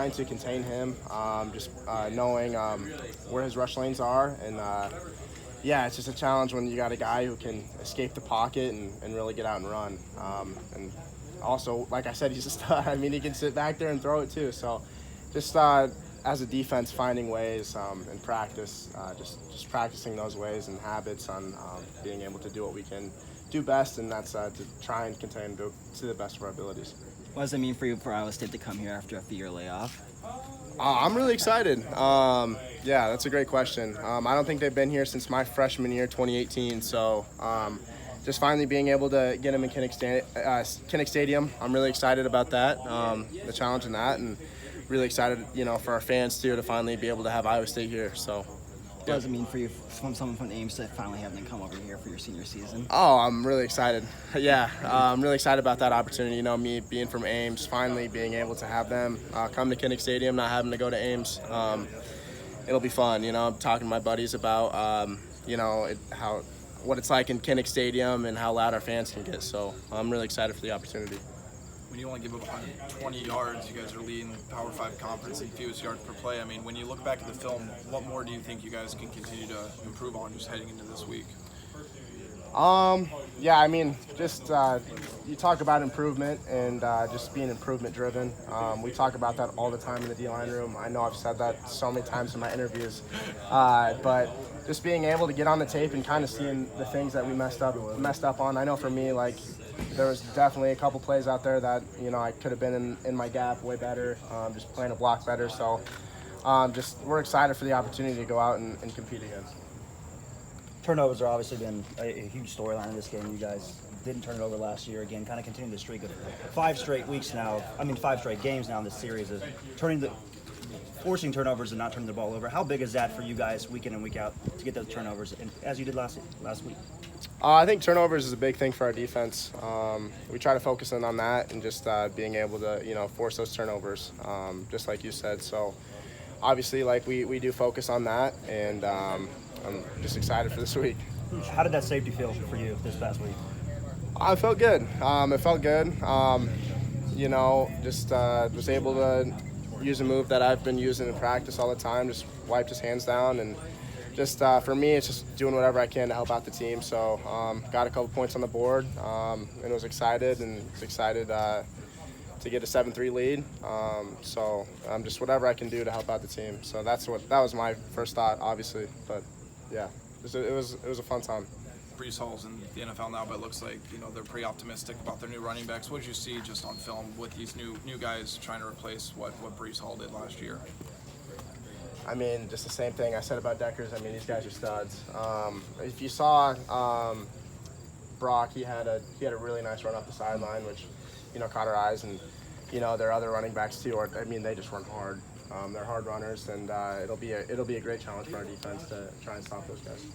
trying to contain him, just knowing where his rush lanes are, and yeah, it's just a challenge when you got a guy who can escape the pocket and really get out and run. And also, like I said, he's just I mean, he can sit back there and throw it too. So just as a defense, finding ways in practice, just practicing those ways and habits on being able to do what we can do best, and that's to try and contain to the best of our abilities. What does it mean for you for Iowa State to come here after a few-year layoff? I'm really excited. Yeah, that's a great question. I don't think they've been here since my freshman year, 2018. So just finally being able to get them in Kinnick Stadium, I'm really excited about that, the challenge in that, and really excited, for our fans too to finally be able to have Iowa State here. So. What does it mean for you, from someone from Ames, to finally have them come over here for your senior season? Oh, I'm really excited. Yeah, I'm really excited about that opportunity. Me being from Ames, finally being able to have them come to Kinnick Stadium, not having to go to Ames. It'll be fun. I'm talking to my buddies about, what it's like in Kinnick Stadium and how loud our fans can get. So I'm really excited for the opportunity. When you only give up 120 yards, you guys are leading the Power 5 conference in fewest yards per play. I mean, when you look back at the film, what more do you think you guys can continue to improve on just heading into this week? Yeah, I mean, just you talk about improvement and just being improvement driven. We talk about that all the time in the D-line room. I know I've said that so many times in my interviews, but just being able to get on the tape and kind of seeing the things that we messed up on. I know for me, like, there was definitely a couple plays out there that I could have been in my gap way better, just playing a block better. So we're excited for the opportunity to go out and compete again. Turnovers are obviously been a huge storyline in this game. You guys didn't turn it over last year. Again, kind of continuing the streak of 5 straight games now in this series of forcing turnovers and not turning the ball over. How big is that for you guys week in and week out to get those turnovers, and as you did last week? I think turnovers is a big thing for our defense. We try to focus in on that and just being able to, force those turnovers, just like you said. So obviously, like, we do focus on that, and I'm just excited for this week. How did that safety feel for you this past week? I felt good. It felt good. Just was able to use a move that I've been using in practice all the time, just wiped his hands down, and just for me, it's just doing whatever I can to help out the team. So got a couple points on the board, and was excited to get a 7-3 lead. So just whatever I can do to help out the team. So that was my first thought, obviously. But yeah, it was a fun time. Breece Hall's in the NFL now, but it looks like they're pretty optimistic about their new running backs. What did you see just on film with these new guys trying to replace what Breece Hall did last year? I mean, just the same thing I said about Deckers. I mean, these guys are studs. If you saw Brock, he had a really nice run up the sideline, which caught our eyes, and their other running backs too. They just run hard. They're hard runners, and it'll be a great challenge for our defense to try and stop those guys.